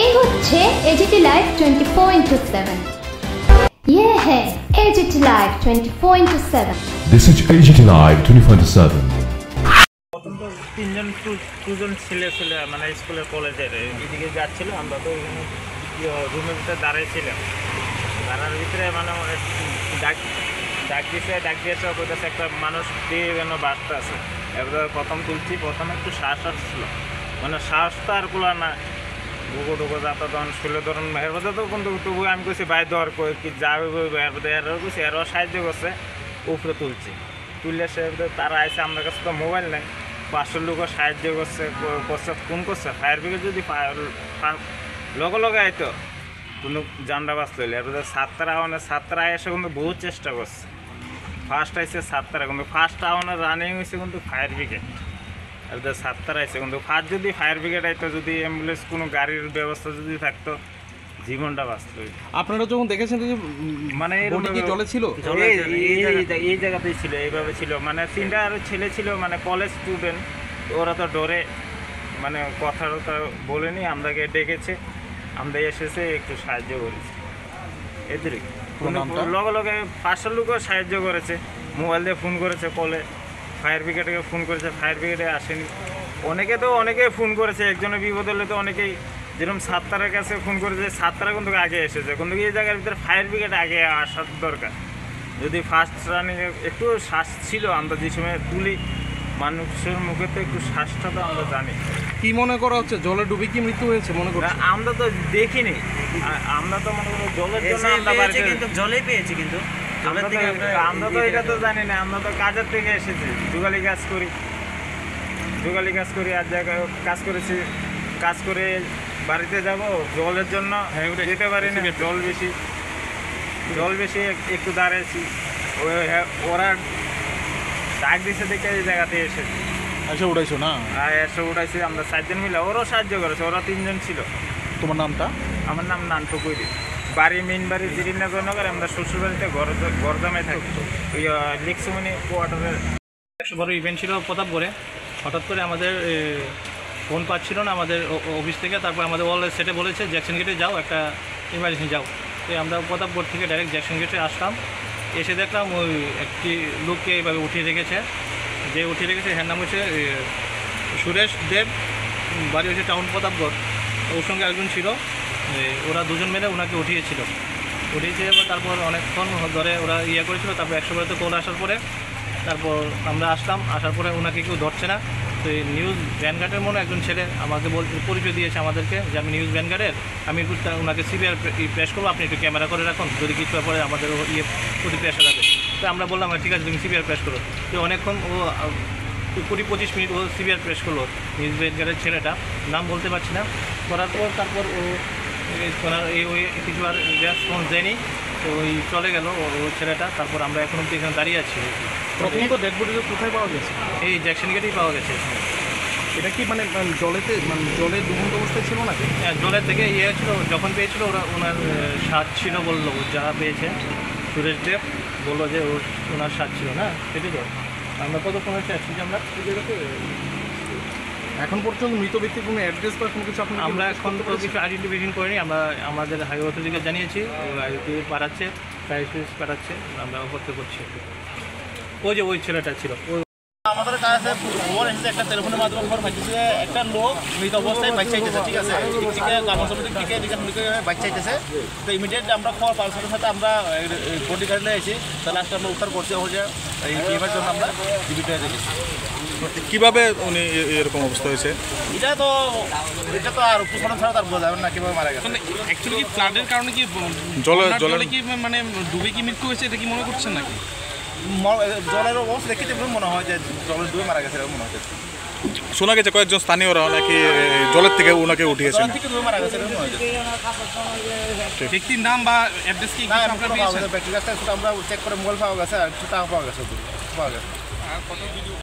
এই হচ্ছে AGT live 24/7। ये है AGT live 24/7। This is AGT Live 24/7। দুজন ছেলে মানে স্কুলের কলেজের এদিকে যাচ্ছিল, আমরা তো এখানে রুমের ভিতরে দাঁড়িয়েছিলাম। দাঁড়ার ভিতরে মানে ডাক দিয়েছে ওদের একটা মানুষ দিয়ে যেন বাসটা আছে। এবার প্রথম তুলছি, প্রথমে একটু শ্বাস আসছিল, মানে শ্বাস তো আর কুলা না, ঢুকো যাতা তখন শুলে ধরুন এর মধ্যে তো কিন্তু তবু আমি কইছি ভাই ধর কি যাবে এর মধ্যে এরও কইছি, এরও সাহায্য করছে, উপরে তুললে সে তারা আইসে। আমার কাছে তো মোবাইল নেই, 500 লোকও সাহায্য করছে ফোন করছে ফায়ার ব্রিগেড, যদি লগে আইতো কোনো জানডা বাঁচতে হইলে। এর মধ্যে ছাত্রা এসে কিন্তু বহু চেষ্টা করছে। ফার্স্ট আইসে ছাত্রা, কিন্তু ফার্স্ট আওয়ানের রানিং হয়েছে কিন্তু ফায়ার ব্রিগেড। আর ছাত্রা আইসে কিন্তু ফার্স্ট যদি ফায়ার ব্রিগেড আইতো, যদি অ্যাম্বুলেন্স কোনো গাড়ির ব্যবস্থা যদি থাকতো, জীবনটা বাঁচত। আপনারা যখন দেখেছেন যে মানে জলে ছিল, এই জায়গাতেই ছিল, এইভাবে ছিল। মানে 3টা আরও ছেলে ছিল, মানে কলেজ স্টুডেন্ট। ওরা তো ডরে মানে কথা বলেনি, আমরাকে ডেকেছে, আমরা এসেছে একটু সাহায্য করেছি। এদের লগে 500 লোকও সাহায্য করেছে, মোবাইল দিয়ে ফোন করেছে, কলে ফায়ার ব্রিগেডকে ফোন করেছে, ফায়ার ব্রিগেডে আসেনি। অনেকেই ফোন করেছে, একজনের বিপদ হলে তো অনেকেই, যেরকম ছাত্রার কাছে ফোন করেছে, ছাত্রা কিন্তু আগে এসেছে। কিন্তু এই জায়গার ভিতরে ফায়ার ব্রিগেড আগে আসার দরকার। যদি ফার্স্ট রানিং একটু শ্বাস ছিল, আমরা যে সময় তুলি মানুষের মুখে তো একটু শ্বাসটা তো আমরা জানি। কি মনে করা হচ্ছে, জলে ডুবে কি মৃত্যু হয়েছে মনে করি? আমরা তো দেখিনি, আমরা তো মনে করি জলের জন্য জলেই পেয়েছি, কিন্তু আমরা তো এটা তো জানি না। আমরা তো কাজের থেকে এসেছি, জুগালি কাজ করি, আর জায়গায় কাজ করে বাড়িতে যাব, জলের জন্য যেতে পারি না, জল বেশি একটু দাঁড়িয়েছি। ওরা ডাক দিছে দেখে এই জায়গাতে এসেছি। এসে উঠাইছো না? এসে উঠাইছি আমরা 4 জন মিলে, ওরাও সাহায্য করেছে, ওরা 3 জন ছিল। তোমার নামটা? আমার নাম নান্টু কৈরি, মেইন বাড়ি জিরিনগর। আমরা শ্বশুর বাড়িতে গরদামে থাকি, ওই লিক্সমনি কোয়ার্টারের। 100 বড় ইভেন্ট ছিল প্রতাপগড়ে। হঠাৎ করে আমাদের ফোন পাচ্ছিল না আমাদের অফিস থেকে। তারপর আমাদের ওয়াল সেটে বলেছে জ্যাকসন গেটে যাও, একটা ইমার্জেন্সি যাও। তো আমরা প্রতাপগড় থেকে ডাইরেক্ট জ্যাকসন গেটে আসলাম। এসে দেখলাম ওই একটি লোককে এইভাবে উঠিয়ে রেখেছে। হ্যার নাম হচ্ছে সুরেশ দেব, বাড়ি হচ্ছে টাউন প্রতাপগড়। ওর সঙ্গে একজন ছিল, ওরা দুজন মিলে ওনাকে উঠিয়েছে। এবার তারপর অনেকক্ষণ ধরে ওরা করেছিল। তারপর 100 বাড়িতে কল আসার পরে তারপর আমরা আসার পরে ওনাকে কেউ ধরছে না। তো এই নিউজ ভ্যানগার্ডের মনে একজন ছেলে আমাকে পরিচয় দিয়েছে আমাদেরকে, যে আমি নিউজ ভ্যানগার্ডের, আমি ওনাকে সিবিআর প্রেস করবো, আপনি একটু ক্যামেরা করে রাখুন, যদি কিছু ব্যাপারে আমাদের প্রতি প্রেশার আছে। তো আমরা বললাম ঠিক আছে, তুমি সিবিআর প্রেস করো। তো অনেকক্ষণ ও 20-25 মিনিট ও সিবিআর প্রেস করলো, নিউজ ভ্যানগার্ডের ছেলেটা, নাম বলতে পারছি না। করার পর তারপর ও ওই কিছু আর রেসপন্স দেয়নি, তো ওই চলে গেল ও ছেলেটা। তারপর আমরা এখন অব্দি এখানে দাঁড়িয়ে আছি। প্রথমত ডেড বডিটা কোথায় পাওয়া গেছে? এই জ্যাকসন গেটেই পাওয়া গেছে। এটা কি মানে জলে ডুবন্ত অবস্থায় ছিল নাকি? হ্যাঁ, জলের থেকে ছিল, যখন পেয়েছিল ওনার স্বাদ ছিল বললো, যারা পেয়েছে সুরেশ দেব বললো যে ওনার স্বাদ ছিল না, সেটাই তো। আমরা কতক্ষণ হচ্ছে আসছি যে আমরা এখন পর্যন্ত মৃত ব্যক্তির কোনো অ্যাড্রেস বা কোনো কিছু আমরা এখন তো কিছু আইডেন্টিফিকেশন করিনি। আমরা আমাদের হাইওয়ে অথরিটিকে জানিয়েছি, পাঠাচ্ছে, পাঠাচ্ছে, আমরা অপেক্ষা করছি। ওই ছেলেটা ছিল। আমাদের কাছে খবর এসেছে, একটা টেলিফোনের মাধ্যমে খবর পাইতেছে একটা লোক মৃত অবস্থায় বাচ্চা আইতেছে। ঠিক আছে, বাচ্চা আইতেছে। তো ইমিডিয়েটলি আমরা খবর পাওয়ার সাথে সাথে আমরা বডি গাড়ি এসেছি। তাহলে আজকে আমরা উদ্ধার করছি হচ্ছে এই টিমের জন্য আমরা জীবিত হয়ে রেখেছি। কীভাবে উনি এরকম অবস্থা হয়েছে? এটা তো আর উপকরণ ছাড়া তার বোঝা যাবে না কীভাবে মারা গেছে। অ্যাকচুয়ালি কি ফ্লাডের কারণে কি জলে কি মানে ডুবে কি মৃত্যু হয়েছে, এটা কি মনে করছেন নাকি? জলের অবস্থা দেখতে মনে হয় যে জলের ডুবে মারা গেছে, এরকম মনে হচ্ছে। শোনা গেছে কয়েকজন স্থানীয়রা নাকি জলের থেকে ওনাকে উঠিয়েছে। মারা গেছে এরকম মনে হচ্ছে। ব্যক্তির নাম বা অ্যাড্রেস কি আমরা চেক করে মোবাইল পাওয়া গেছে, আর কিছু টাকা পাওয়া গেছে।